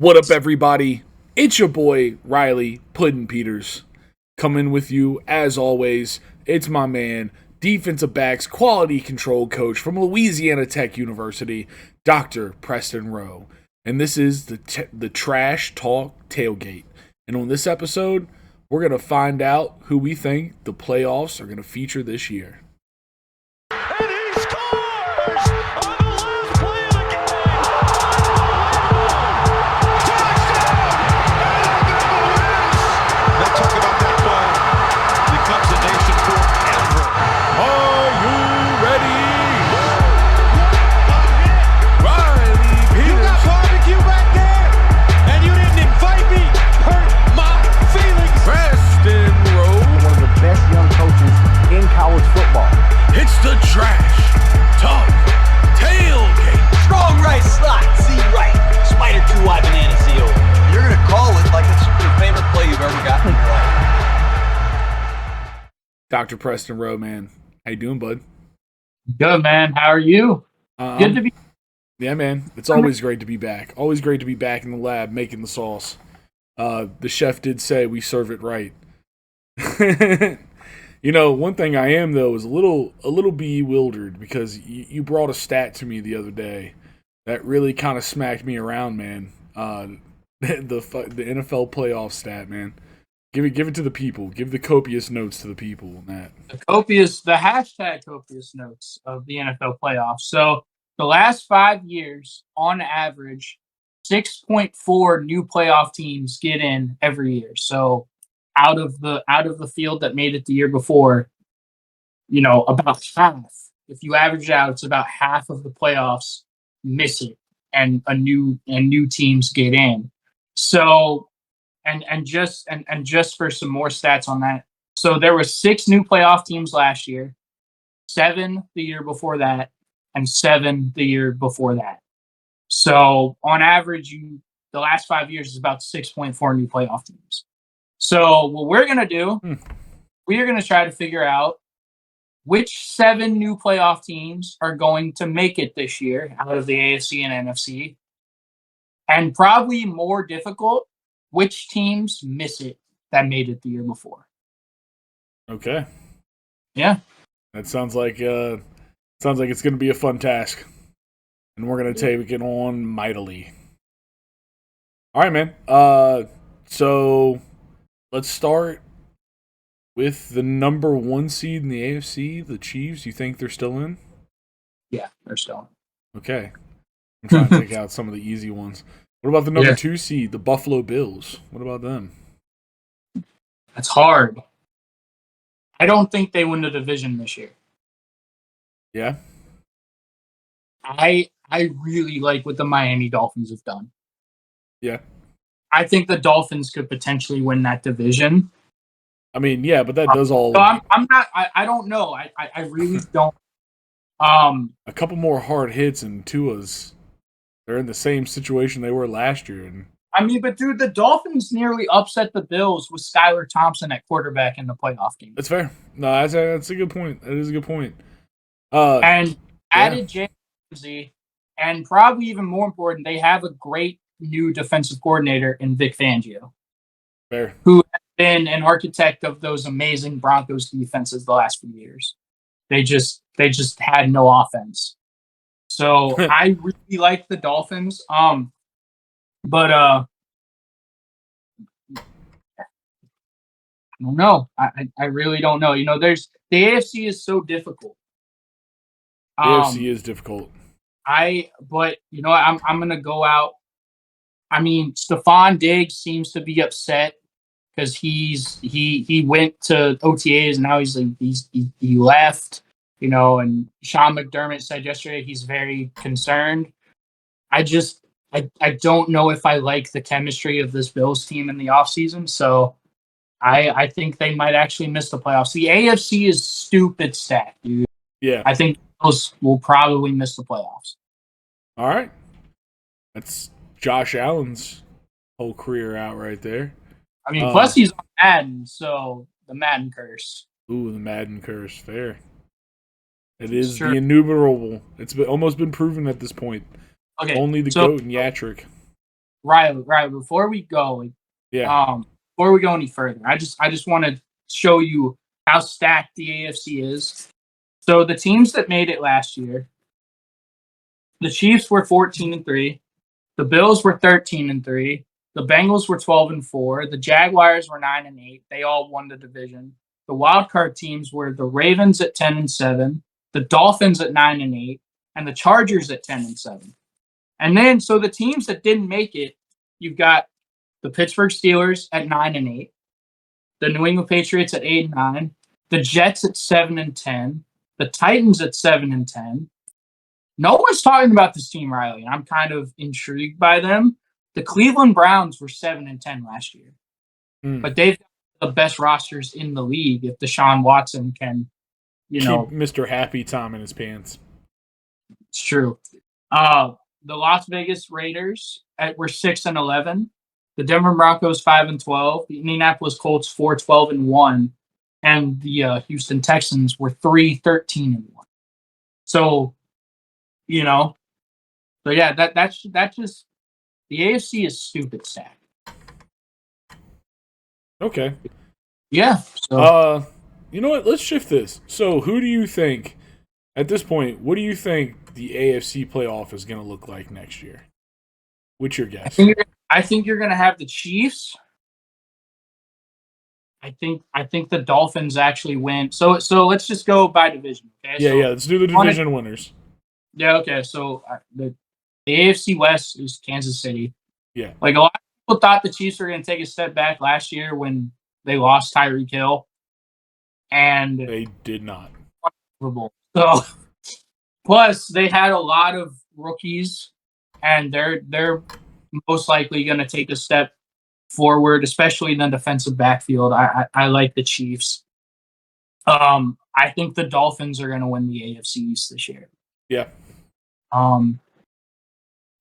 What up, everybody? It's your boy, Riley Puddin Peters, coming with you, as always. It's my man, defensive backs quality control coach from Louisiana Tech University, Dr. Preston Rowe. And this is the Trash Talk Tailgate. And on this episode, we're going to find out who we think the playoffs are going to feature this year. And he scores on the last play of the game. They talk about that ball becomes a nation forever. Are you ready? Riley You got Peters, barbecue back there, and you didn't invite me. Hurt my feelings. Preston Rowe. One of the best young coaches in college football. It's the Trash Talk Tailgate. Strong right slot, C right. Spider 2-wide banana seal. You're going to call it like it's your favorite play you've ever gotten in your life. Dr. Preston Rowe, man. How you doing, bud? Good, man. How are you? Good to be. Yeah, man. It's always great to be back. Always great to be back in the lab making the sauce. The chef did say we serve it right. You know, one thing I am, though, is a little bewildered because you brought a stat to me the other day that really kind of smacked me around, man. The NFL playoff stat, man. Give it to the people. Give the copious notes to the people on that. The hashtag copious notes of the NFL playoffs. So the last 5 years, on average, 6.4 new playoff teams get in every year. So out of the field that made it the year before, you know, about half. If you average it out, it's about half of the playoffs miss it, and new teams get in. So, and just for some more stats on that. So there were 6 new playoff teams last year, 7 the year before that, and 7 the year before that. So on average, the last 5 years is about 6.4 new playoff teams. So what we're going to do, we are going to try to figure out which 7 new playoff teams are going to make it this year out of the AFC and NFC. And probably more difficult, which teams miss it that made it the year before. Okay. Yeah. That sounds like it's going to be a fun task. And we're going to take it on mightily. All right, man. So let's start with the number 1 seed in the AFC, the Chiefs. You think they're still in? Yeah, they're still in. Okay. I'm trying to take out some of the easy ones. What about the number 2 seed, the Buffalo Bills? What about them? That's hard. I don't think they win the division this year. Yeah? I really like what the Miami Dolphins have done. Yeah. I think the Dolphins could potentially win that division. I mean, yeah, but that does all... So I'm not... I don't know. I really don't... A couple more hard hits and Tua's... They're in the same situation they were last year. And I mean, but dude, the Dolphins nearly upset the Bills with Skylar Thompson at quarterback in the playoff game. That's fair. No, that's a good point. That is a good point. And added Jay Ramsey, and probably even more important, they have a great new defensive coordinator in Vic Fangio. Fair. Who has been an architect of those amazing Broncos defenses the last few years. They just had no offense. So I really like the Dolphins. But I don't know. I really don't know. You know, the AFC is so difficult. The AFC is difficult. But you know, I'm gonna go out. I mean, Stephon Diggs seems to be upset because he went to OTAs and now he left. You know, and Sean McDermott said yesterday he's very concerned. I don't know if I like the chemistry of this Bills team in the offseason, so I think they might actually miss the playoffs. The AFC is stupid stacked, dude. Yeah. I think Bills will probably miss the playoffs. All right. That's Josh Allen's whole career out right there. I mean, plus he's on Madden, so the Madden curse. Ooh, the Madden curse. Fair. It is Sure. the innumerable. It's almost been proven at this point. Okay, Only the GOAT and Yatrick. Riley, before we go, Yeah. before we go any further, I just want to show you how stacked the AFC is. So the teams that made it last year, the Chiefs were 14-3, the Bills were 13-3, the Bengals were 12-4, the Jaguars were 9-8. They all won the division. The wild card teams were the Ravens at 10-7, the Dolphins at 9-8, and the Chargers at 10-7. And then, so the teams that didn't make it, you've got the Pittsburgh Steelers at 9-8, the New England Patriots at 8-9, the Jets at 7-10, the Titans at 7-10. No one's talking about this team, Riley, and I'm kind of intrigued by them. The Cleveland Browns were 7-10 last year, but they've got the best rosters in the league. If Deshaun Watson can, Keep Mr. Happy Tom in his pants. It's true. The Las Vegas Raiders were 6-11. The Denver Broncos 5-12. The Indianapolis Colts 4-12-1, and the Houston Texans were 3-13-1. So, so yeah, that's just the AFC is stupid stacked. Okay. Yeah. So. You know what? Let's shift this. So, who do you think at this point? What do you think the AFC playoff is going to look like next year? What's your guess? I think you're going to have the Chiefs. I think the Dolphins actually win. So let's just go by division. Okay. Yeah. Let's do the division winners. Yeah. Okay. So the AFC West is Kansas City. Yeah. Like, a lot of people thought the Chiefs were going to take a step back last year when they lost Tyreek Hill, and they did not. So, plus they had a lot of rookies, and they're most likely going to take a step forward, especially in the defensive backfield. I like the Chiefs. I think the Dolphins are going to win the AFC East this year. Yeah.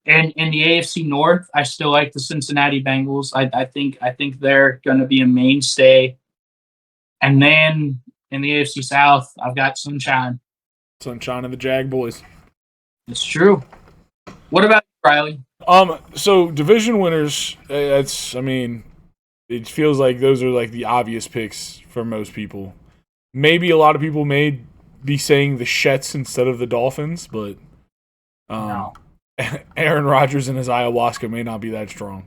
And in the AFC North, I still like the Cincinnati Bengals. I think they're going to be a mainstay. And then in the AFC South, I've got Sunshine. Sunshine and the Jag Boys. It's true. What about you, Riley? So division winners, it feels like those are like the obvious picks for most people. Maybe a lot of people may be saying the Shets instead of the Dolphins, but No. Aaron Rodgers and his ayahuasca may not be that strong.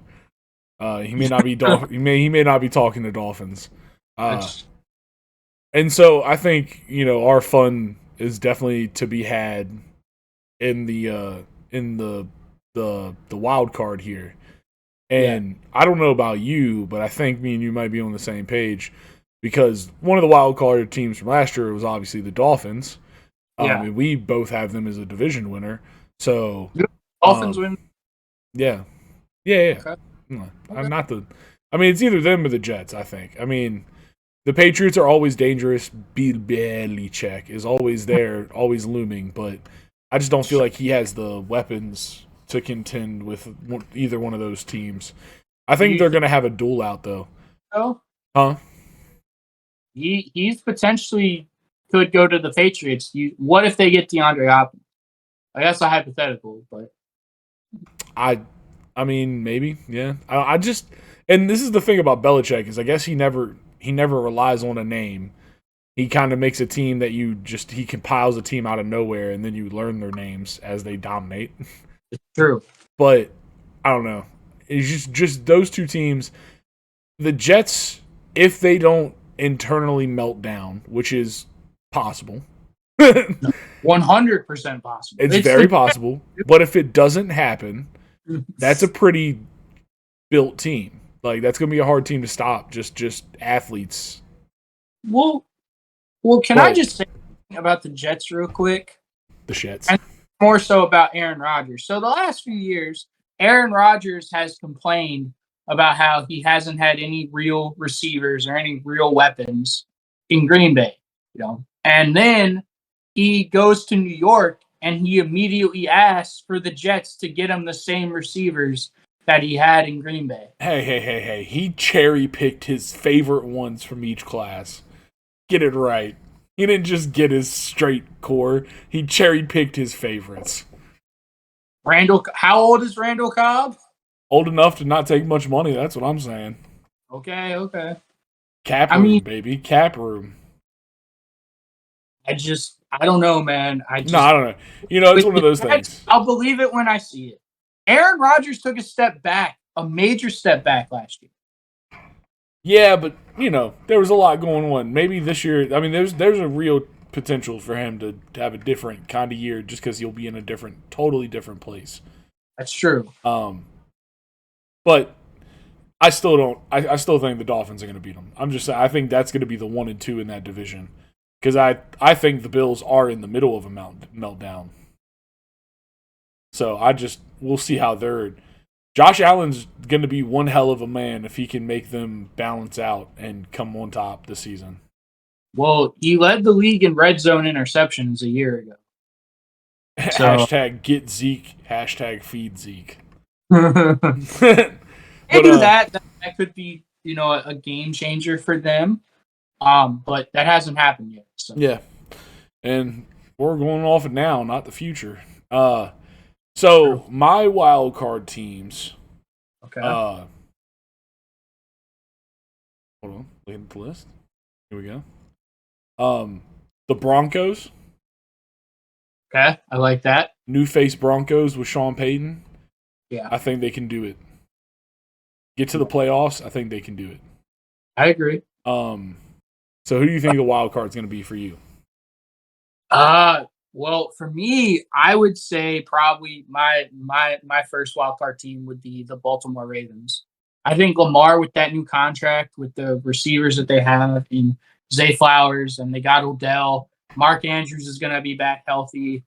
He may not be he may not be talking to Dolphins. And so I think, our fun is definitely to be had in the wild card here. And I don't know about you, but I think me and you might be on the same page, because one of the wild card teams from last year was obviously the Dolphins. And we both have them as a division winner. So Dolphins win. Yeah. Okay. I'm not it's either them or the Jets, I think. The Patriots are always dangerous. Bill Belichick is always there, always looming, but I just don't feel like he has the weapons to contend with either one of those teams. I think they're going to have a duel out, though. Oh? Huh? He's potentially could go to the Patriots. What if they get DeAndre Hopkins? That's a hypothetical, but maybe, yeah. And this is the thing about Belichick is I guess he never relies on a name. He kind of makes a team that he compiles a team out of nowhere, and then you learn their names as they dominate. It's true. But I don't know. It's just those two teams. The Jets, if they don't internally melt down, which is possible. 100% possible. It's very possible. But if it doesn't happen, that's a pretty built team. Like, that's going to be a hard team to stop. Just athletes. Well, can I just say about the Jets real quick? The Jets. And more so about Aaron Rodgers. So the last few years, Aaron Rodgers has complained about how he hasn't had any real receivers or any real weapons in Green Bay. And then he goes to New York and he immediately asks for the Jets to get him the same receivers that he had in Green Bay. Hey. He cherry-picked his favorite ones from each class. Get it right. He didn't just get his straight core. He cherry-picked his favorites. How old is Randall Cobb? Old enough to not take much money. That's what I'm saying. Okay. Cap room, baby. Cap room. I don't know, man. I don't know. It's one of those things. I'll believe it when I see it. Aaron Rodgers took a major step back last year. Yeah, but, there was a lot going on. Maybe this year, there's a real potential for him to have a different kind of year just because he'll be in a totally different place. That's true. But I still don't. I still think the Dolphins are going to beat them. I'm just saying. I think that's going to be the 1 and 2 in that division because I think the Bills are in the middle of a meltdown. So we'll see how they're. Josh Allen's going to be one hell of a man if he can make them balance out and come on top this season. Well, he led the league in red zone interceptions a year ago. So, hashtag get Zeke. Hashtag feed Zeke. Maybe that could be, a game changer for them. But that hasn't happened yet. So. Yeah. And we're going off it now, not the future. So my wild card teams. Okay. Hold on, looking at the list. Here we go. The Broncos. Okay, I like that. New face Broncos with Sean Payton. Yeah. I think they can do it. Get to the playoffs, I think they can do it. I agree. So who do you think the wild card is going to be for you? Well, for me, I would say probably my first wild card team would be the Baltimore Ravens. I think Lamar with that new contract with the receivers that they have in Zay Flowers and they got Odell. Mark Andrews is going to be back healthy.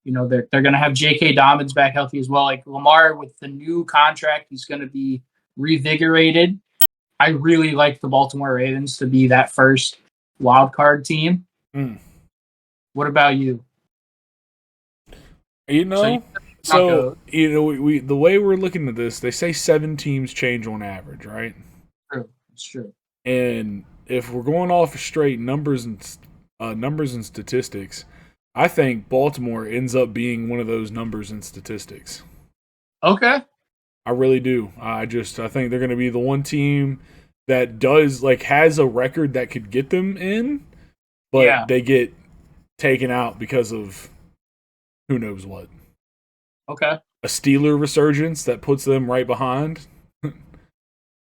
They're going to have J.K. Dobbins back healthy as well. Like Lamar with the new contract, he's going to be revigorated. I really like the Baltimore Ravens to be that first wild card team. What about you? So we the way we're looking at this, they say 7 teams change on average, right? True, it's true. And if we're going off straight numbers and statistics, I think Baltimore ends up being one of those numbers and statistics. Okay. I really do. I think they're going to be the one team that has a record that could get them in, but they get taken out because of who knows what. Okay. A Steeler resurgence that puts them right behind. Do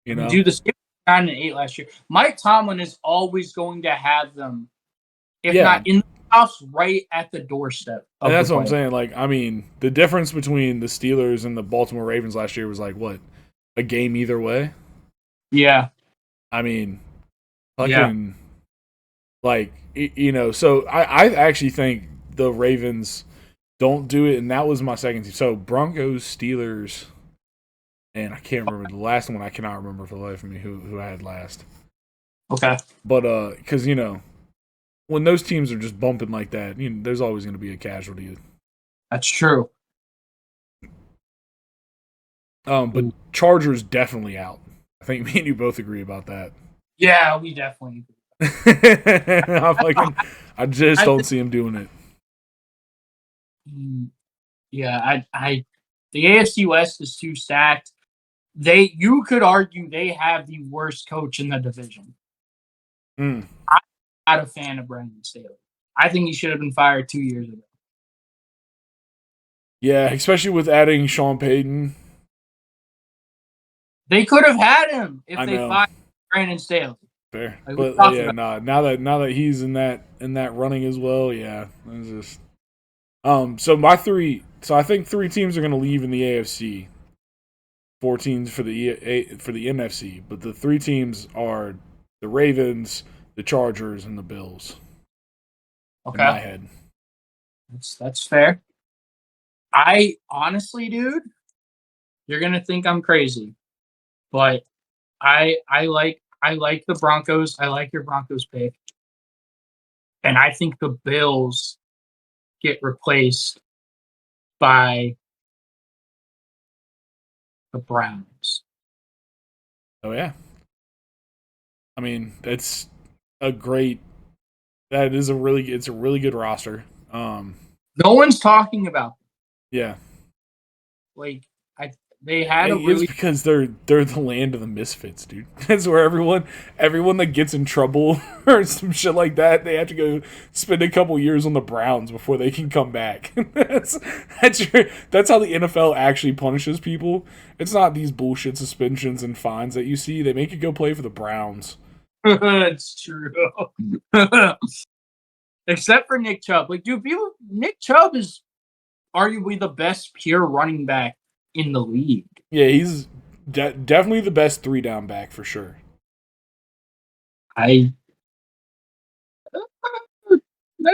the Steelers 9-8 last year. Mike Tomlin is always going to have them, if not in the playoffs, right at the doorstep. And that's what I'm saying. The difference between the Steelers and the Baltimore Ravens last year was a game either way. Yeah. So I actually think the Ravens don't do it, and that was my second team. So Broncos, Steelers, and I can't remember the last one. I cannot remember for the life of me who I had last. Okay. But because when those teams are just bumping like that, there's always going to be a casualty. That's true. But Chargers definitely out. I think me and you both agree about that. Yeah, we definitely agree. I just don't see him doing it. Yeah, the AFC West is too stacked. You could argue they have the worst coach in the division. I'm not a fan of Brandon Staley. I think he should have been fired 2 years ago. Yeah, especially with adding Sean Payton. They could have had him if they fired Brandon Staley. Fair, now that he's in that running as well, it's just. So I think 3 teams are going to leave in the AFC. 4 teams for the NFC, but the 3 teams are the Ravens, the Chargers, and the Bills. Okay. In my head. That's fair. I honestly, dude, you're gonna think I'm crazy, but I like the Broncos. I like your Broncos pick, and I think the Bills get replaced by the Browns. Oh yeah. It's a really good roster. No one's talking about them. Yeah. They had a It's really because they're the land of the misfits, dude. That's where everyone that gets in trouble or some shit like that, they have to go spend a couple years on the Browns before they can come back. that's how the NFL actually punishes people. It's not these bullshit suspensions and fines that you see. They make you go play for the Browns. it's true. Except for Nick Chubb. Like, dude, Nick Chubb is arguably the best pure running back in the league. Yeah, he's definitely the best 3-down back for sure. I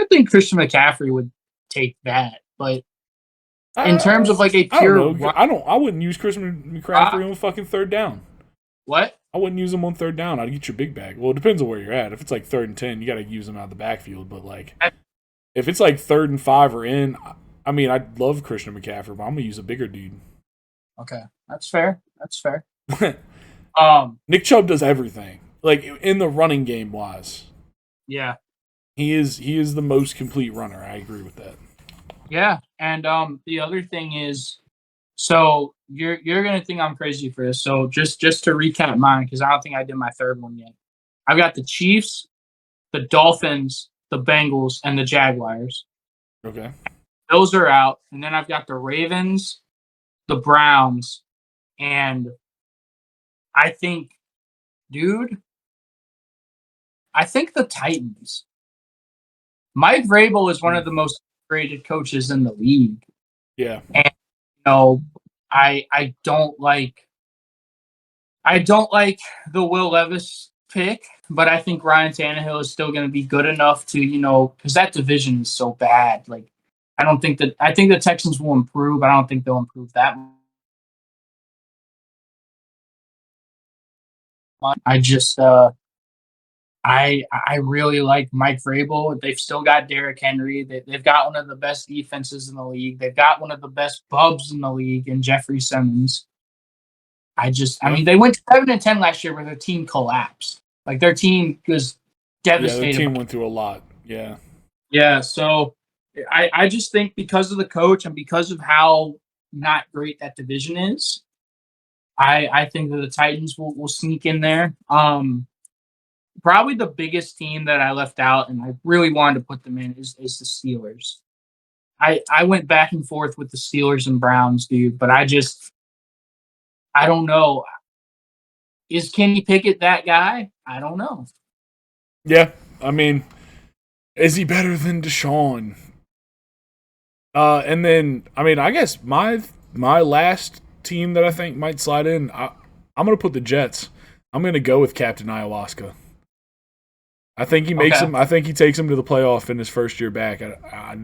think Christian McCaffrey would take that, but in terms of like a pure, I wouldn't use Christian McCaffrey on fucking 3rd down. What? I wouldn't use him on 3rd down. I'd get your big bag. Well, it depends on where you're at. If it's like 3rd and 10, you got to use him out of the backfield. But like, if it's like 3rd and 5 or in, I mean, I'd love Christian McCaffrey, but I'm gonna use a bigger dude. Okay, that's fair. Nick Chubb does everything, like in the running game wise. Yeah, he is the most complete runner. I agree with that. Yeah, and the other thing is, so you're gonna think I'm crazy for this. So just to recap mine, because I don't think I did my 3rd one yet. I've got the Chiefs, the Dolphins, the Bengals, and the Jaguars. Okay. Those are out. And then I've got the Ravens, the Browns, and I think the Titans. Mike Vrabel is one of the most rated coaches in the league. Yeah. And I don't like the Will Levis pick, but I think Ryan Tannehill is still going to be good enough to, because that division is so bad. Like, I think the Texans will improve. I don't think they'll improve that much. I really like Mike Vrabel. They've still got Derrick Henry. They've got one of the best defenses in the league. They've got one of the best bubs in the league in Jeffrey Simmons. I mean, they went 7-10 last year where their team collapsed. Like, their team was devastated. Yeah, their team went through a lot. Yeah. Yeah, so I just think because of the coach and because of how not great that division is, I think that the Titans will sneak in there. Probably the biggest team that I left out, and I really wanted to put them in, is the Steelers. I went back and forth with the Steelers and Browns, dude, but I don't know. Is Kenny Pickett that guy? I don't know. Yeah, I mean, is he better than Deshaun? And then, I mean, I guess my last team that I think might slide in, I'm going to put the Jets. I'm going to go with Captain Ayahuasca. I think he makes him. I think he takes him to the playoff in his first year back. I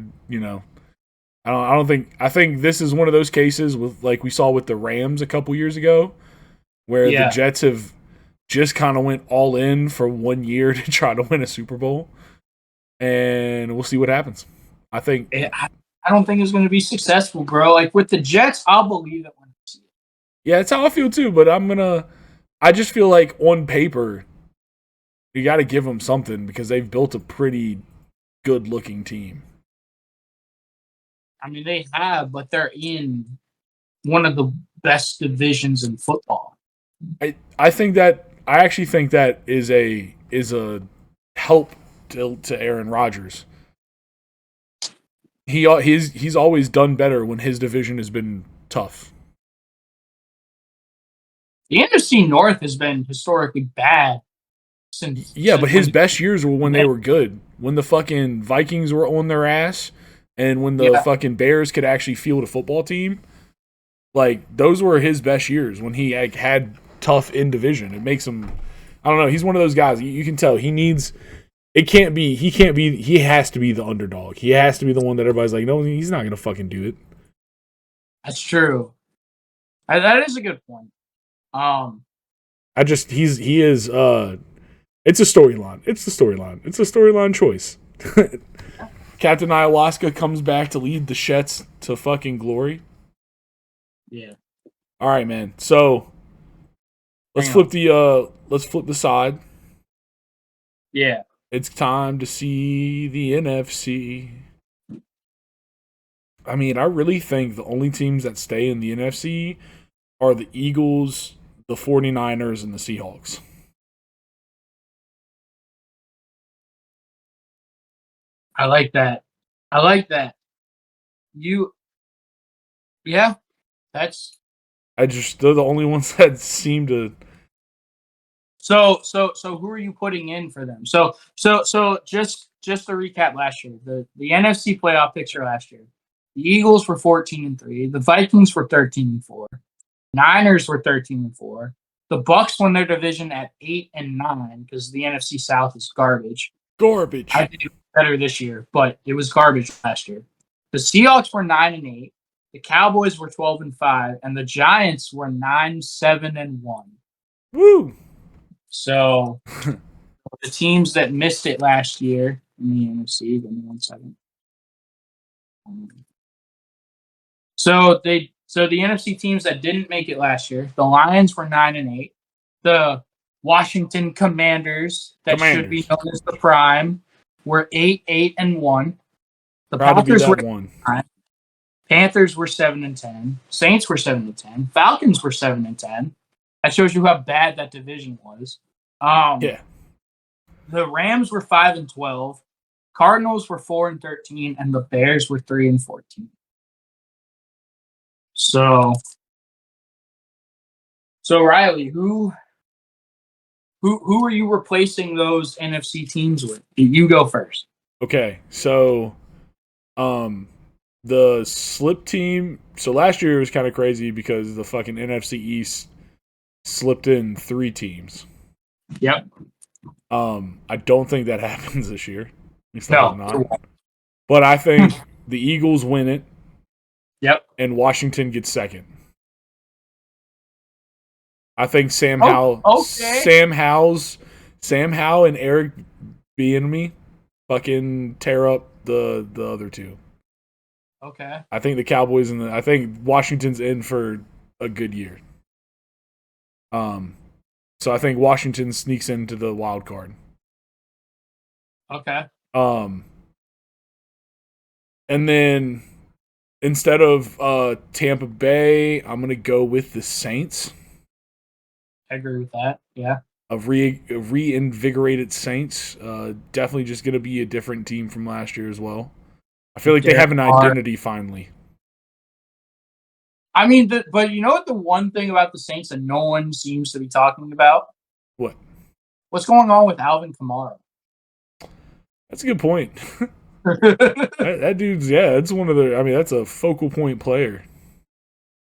think this is one of those cases with, like we saw with the Rams a couple years ago, where the Jets have just kind of went all in for 1 year to try to win a Super Bowl, and we'll see what happens. I don't think it's going to be successful, bro. Like, with the Jets, I'll believe it when I see it. Yeah, that's how I feel too. But I just feel like on paper, you got to give them something because they've built a pretty good-looking team. I mean, they have, but they're in one of the best divisions in football. I actually think that is a help to Aaron Rodgers. He's always done better when his division has been tough. The NFC North has been historically bad since. Yeah, but his best years were when they were good. When the fucking Vikings were on their ass, and when the fucking Bears could actually field a football team. Like, those were his best years when he had tough in division. It makes him, I don't know. He's one of those guys. You can tell he has to be the underdog. He has to be the one that everybody's like, no, he's not gonna fucking do it. That's true. That is a good point. He is. It's a storyline. It's the storyline. It's a storyline choice. Captain Ayahuasca comes back to lead the Shets to fucking glory. Yeah. All right, man. So let's flip the side. Yeah. It's time to see the NFC. I mean, I really think the only teams that stay in the NFC are the Eagles, the 49ers, and the Seahawks. I like that. I like that. Yeah, that's They're the only ones that seem to. so. Who are you putting in for them? So just to recap last year, the NFC playoff picture last year. The Eagles were 14-3. The Vikings were 13-4. Niners were 13-4. The Bucks won their division at 8-9 because the NFC South is garbage. Garbage. I think it was better this year, but it was garbage last year. The Seahawks were 9-8. The Cowboys were 12-5, and the Giants were 9-7-1. Woo! So the teams that missed it last year in the NFC. Give me 1 second. So the NFC teams that didn't make it last year, the Lions were 9-8. The Washington Commanders, that should be known as the Prime, were 8-1. The Packers were 9. Panthers were 7-10. Saints were 7-10. Falcons were 7-10. That shows you how bad that division was. Yeah. The Rams were 5-12. Cardinals were 4-13, and the Bears were 3-14. So Riley, who are you replacing those NFC teams with? You go first. Okay, so the slip team. So last year was kind of crazy because the fucking NFC East slipped in 3 teams. Yep. I don't think that happens this year. At least No. not. But I think the Eagles win it. Yep. And Washington gets second. I think Sam Howell and Eric Bieniemy fucking tear up the other two. Okay. I think the Cowboys I think Washington's in for a good year. So I think Washington sneaks into the wild card. Okay. And then instead of Tampa Bay, I'm gonna go with the Saints. I agree with that. Yeah. A reinvigorated Saints. Definitely just gonna be a different team from last year as well. I feel like they have an identity finally. I mean, but you know what? The one thing about the Saints that no one seems to be talking about? What? What's going on with Alvin Kamara? That's a good point. that dude's that's one of the. I mean, that's a focal point player.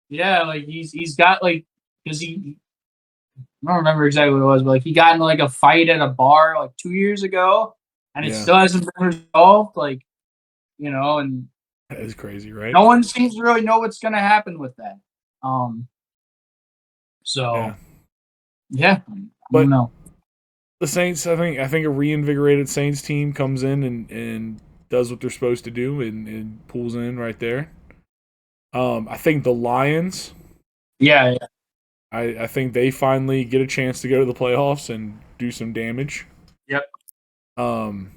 Yeah, like he's got like because I don't remember exactly what it was, but like he got in like a fight at a bar like 2 years ago, and it still hasn't been resolved. Like, and that is crazy, right? No one seems to really know what's going to happen with that. I don't know. The Saints, I think a reinvigorated Saints team comes in and does what they're supposed to do and pulls in right there. I think the Lions. Yeah. I think they finally get a chance to go to the playoffs and do some damage. Yep. And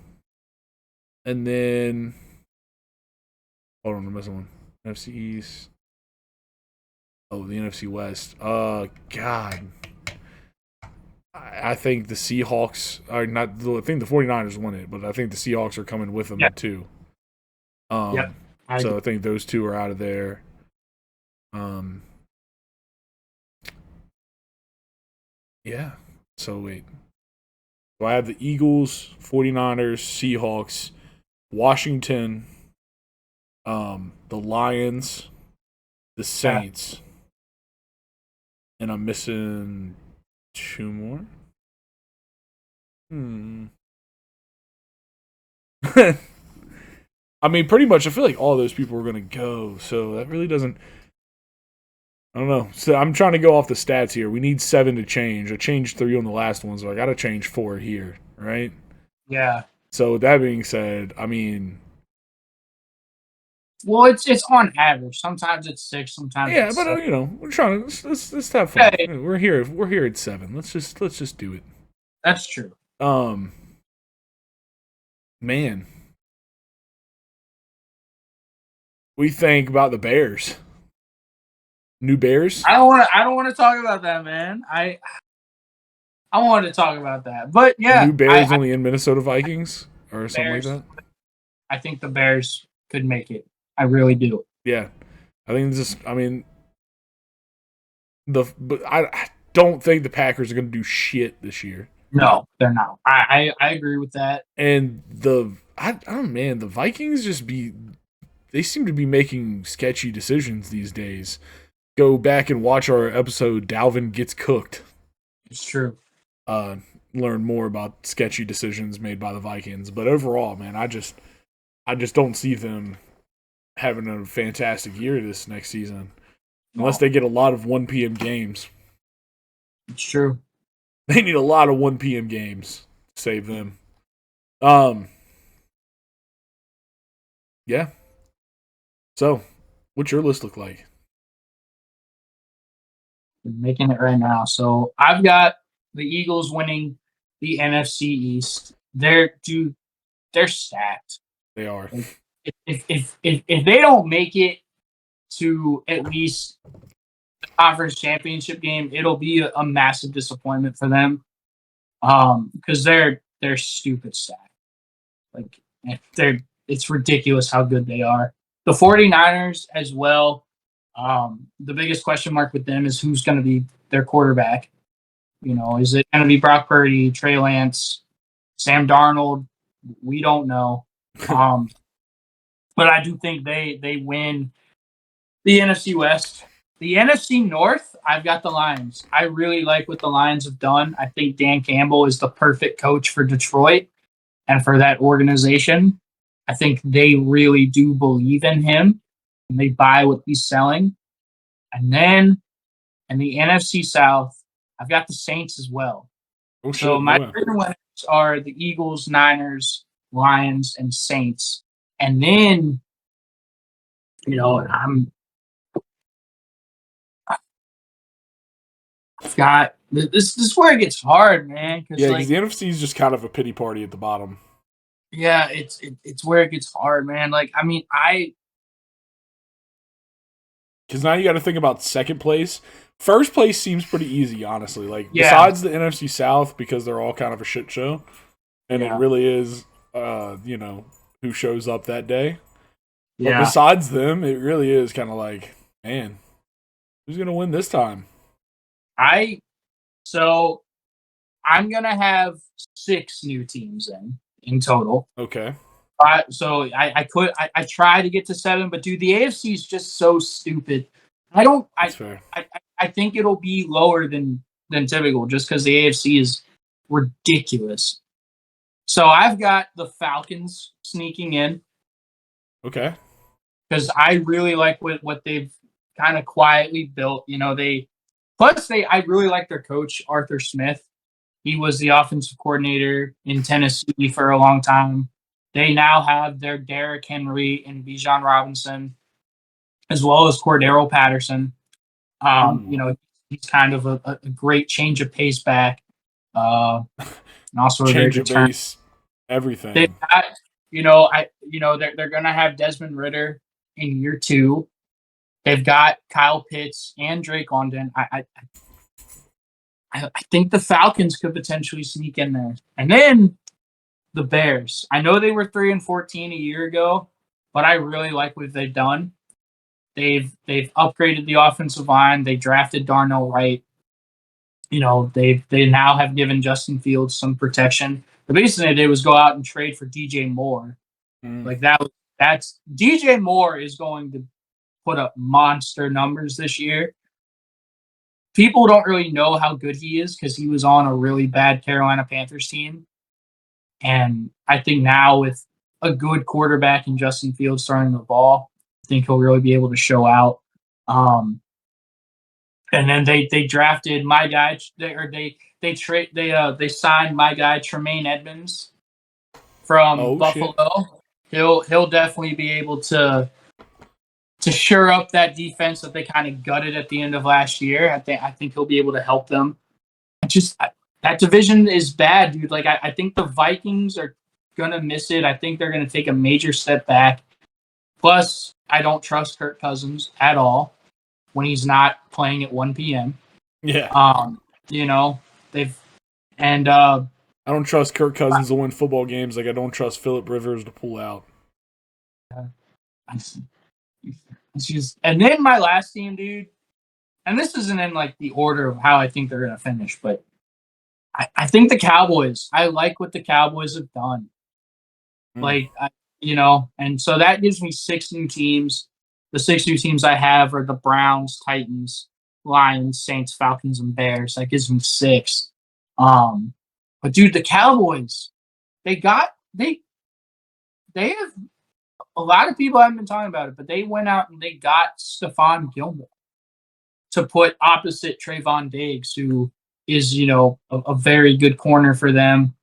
then hold on, I'm missing one. NFC East. Oh, the NFC West. God. I think the Seahawks are not. I think the 49ers won it, but I think the Seahawks are coming with them too. So I think those two are out of there. Yeah. So wait. So I have the Eagles, 49ers, Seahawks, Washington, the Lions, the Saints, and I'm missing 2 more. I mean, pretty much, I feel like all those people are going to go, so that really doesn't. I don't know. So I'm trying to go off the stats here. We need 7 to change. I changed 3 on the last one, so I got to change 4 here, right? Yeah. So with that being said, I mean. Well, it's on average. Sometimes it's 6. Sometimes it's but 7. we're trying to let's have fun. Yeah. We're here at 7. Let's just do it. That's true. Man, we think about the Bears. New Bears? I don't want to talk about that, man. I want to talk about that. But yeah, New Bears only in Minnesota Vikings or something like Bears, that? I think the Bears could make it. I really do. Yeah. I don't think the Packers are going to do shit this year. No, they're not. I agree with that. And the Vikings they seem to be making sketchy decisions these days. Go back and watch our episode Dalvin Gets Cooked. It's true. Learn more about sketchy decisions made by the Vikings. But overall, man, I just don't see them having a fantastic year this next season. Unless they get a lot of 1 p.m. games. It's true. They need a lot of 1 p.m. games to save them. Yeah. So, what's your list look like? I'm making it right now. So I've got the Eagles winning the NFC East. They're stacked. They are. If they don't make it to at least the conference championship game, it'll be a massive disappointment for them. Because they're stupid stacked. Like it's ridiculous how good they are. The 49ers as well. The biggest question mark with them is who's going to be their quarterback. Is it going to be Brock Purdy, Trey Lance, Sam Darnold? We don't know. But I do think they win the NFC West. The NFC North, I've got the Lions. I really like what the Lions have done. I think Dan Campbell is the perfect coach for Detroit and for that organization. I think they really do believe in him, and they buy what he's selling. And then in the NFC South, I've got the Saints as well. Oh, shit, so my three winners are the Eagles, Niners, Lions, and Saints. And then, I've got this is where it gets hard, man. Because the NFC is just kind of a pity party at the bottom. Yeah, it's where it gets hard, man. Because now you got to think about second place. First place seems pretty easy, honestly. Besides the NFC South, because they're all kind of a shit show, and it really is, who shows up that day. Yeah. But besides them, it really is kind of like, man, who's gonna win this time? I'm gonna have 6 new teams in total. Okay. So I try to get to 7, but dude, the AFC is just so stupid. That's fair. I think it'll be lower than typical just because the AFC is ridiculous. So I've got the Falcons sneaking in. Okay. Because I really like what they've kind of quietly built. I really like their coach, Arthur Smith. He was the offensive coordinator in Tennessee for a long time. They now have their Derrick Henry and Bijan Robinson, as well as Cordero Patterson. He's kind of a great change of pace back. And also change of pace, everything. They're gonna have Desmond Ridder in year 2. They've got Kyle Pitts and Drake London. I think the Falcons could potentially sneak in there. And then the Bears. I know they were 3-14 a year ago, but I really like what they've done. They've upgraded the offensive line. They drafted Darnell Wright. They now have given Justin Fields some protection. The biggest thing they did was go out and trade for DJ Moore. That's DJ Moore is going to put up monster numbers this year. People don't really know how good he is because he was on a really bad Carolina Panthers team. And I think now with a good quarterback and Justin Fields throwing the ball, I think he'll really be able to show out. And then they drafted my guy. They signed my guy Tremaine Edmonds from Buffalo. Shit. He'll definitely be able to shore up that defense that they kind of gutted at the end of last year. I think he'll be able to help them. That division is bad, dude. I think the Vikings are gonna miss it. I think they're gonna take a major step back. Plus, I don't trust Kirk Cousins at all. when he's not playing at 1 p.m. Yeah. You know, they've and I don't trust Kirk Cousins to win football games like I don't trust Phillip Rivers to pull out. it's just, and then my last team, dude, and this isn't in like the order of how I think they're gonna finish, but I think the Cowboys. I like what the Cowboys have done. Like, and so that gives me 6 new teams. The 6 new teams I have are the Browns, Titans, Lions, Saints, Falcons, and Bears. That gives me 6. But dude, the Cowboys, they have a lot of people haven't been talking about it, but they went out and they got Stephon Gilmore to put opposite Trayvon Diggs, who is, a very good corner for them.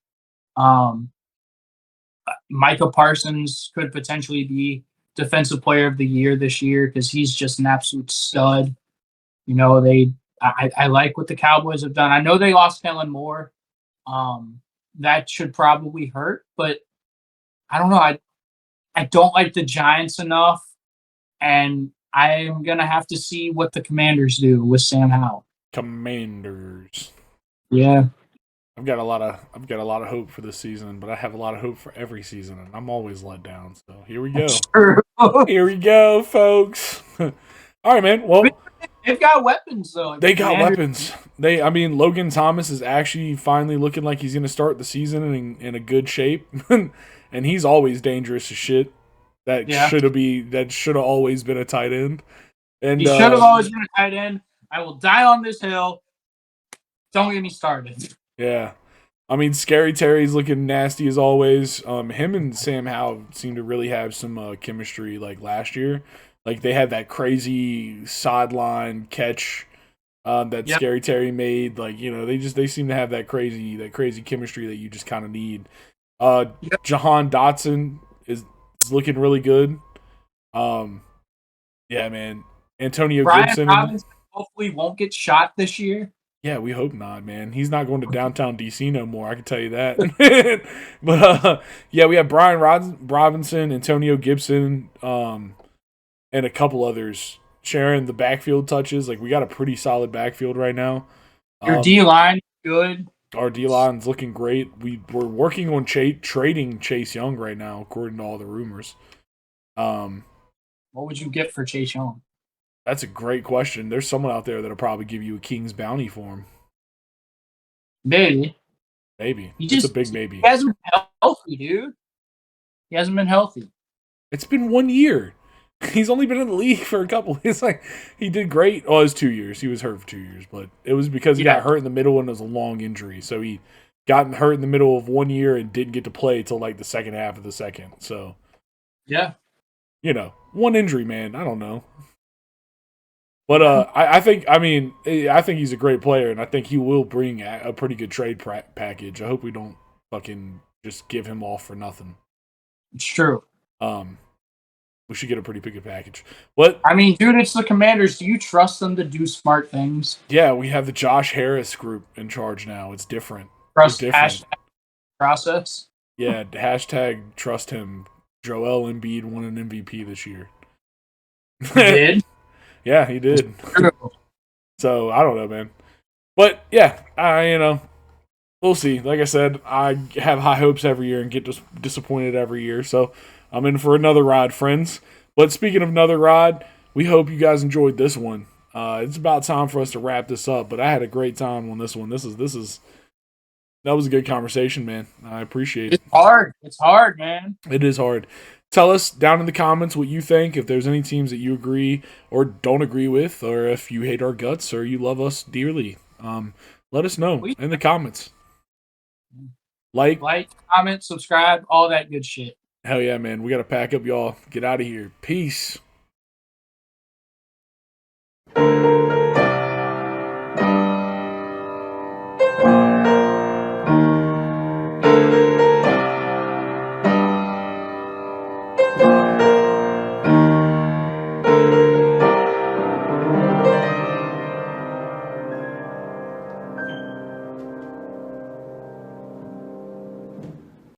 Micah Parsons could potentially be Defensive Player of the Year this year because he's just an absolute stud. I like what the Cowboys have done. I know they lost Kellen Moore. That should probably hurt, but I don't know. I don't like the Giants enough, and I'm gonna have to see what the Commanders do with Sam Howell. Commanders. Yeah. I've got a lot of hope for this season, but I have a lot of hope for every season, and I'm always let down. So here we go. Here we go, folks. All right, man. Well, they've got weapons though. They got weapons. Logan Thomas is actually finally looking like he's going to start the season in a good shape, and he's always dangerous as shit. That should have always been a tight end. And he should have always been a tight end. I will die on this hill. Don't get me started. Yeah. Scary Terry's looking nasty as always. Him and Sam Howell seem to really have some chemistry like last year. Like they had that crazy sideline catch that Scary Terry made. Like, they seem to have that crazy chemistry that you just kind of need. Jahan Dotson is looking really good. Yeah, man. Antonio Gibson Robinson hopefully won't get shot this year. Yeah, we hope not, man. He's not going to downtown DC no more, I can tell you that. But, we have Brian Robinson, Antonio Gibson, and a couple others sharing the backfield touches. Like, we got a pretty solid backfield right now. Your D-line, good. Our D-line's looking great. We're working on trading Chase Young right now, according to all the rumors. What would you get for Chase Young? That's a great question. There's someone out there that'll probably give you a king's bounty for him. Maybe. It's a big maybe. He hasn't been healthy, dude. He hasn't been healthy. It's been 1 year. He's only been in the league for a couple. It's like he did great. Oh, it was 2 years. He was hurt for 2 years, but it was because he got hurt in the middle and it was a long injury. So he got hurt in the middle of 1 year and didn't get to play until like the second half of the second. So, yeah, one injury, man. I don't know. But I think he's a great player, and I think he will bring a pretty good trade package. I hope we don't fucking just give him off for nothing. It's true. We should get a pretty big package. Dude, it's the Commanders. Do you trust them to do smart things? Yeah, we have the Josh Harris group in charge now. It's different. Hashtag process. Yeah, hashtag trust him. Joel Embiid won an MVP this year. He did? Yeah, he did. So, I don't know, man. But, yeah, we'll see. Like I said, I have high hopes every year and get disappointed every year. So, I'm in for another ride, friends. But speaking of another ride, we hope you guys enjoyed this one. It's about time for us to wrap this up, but I had a great time on this one. That was a good conversation, man. I appreciate it. It's hard, man. It is hard. Tell us down in the comments what you think, if there's any teams that you agree or don't agree with, or if you hate our guts or you love us dearly. Let us know in the comments. Like, comment, subscribe, all that good shit. Hell yeah, man. We got to pack up, y'all. Get out of here. Peace.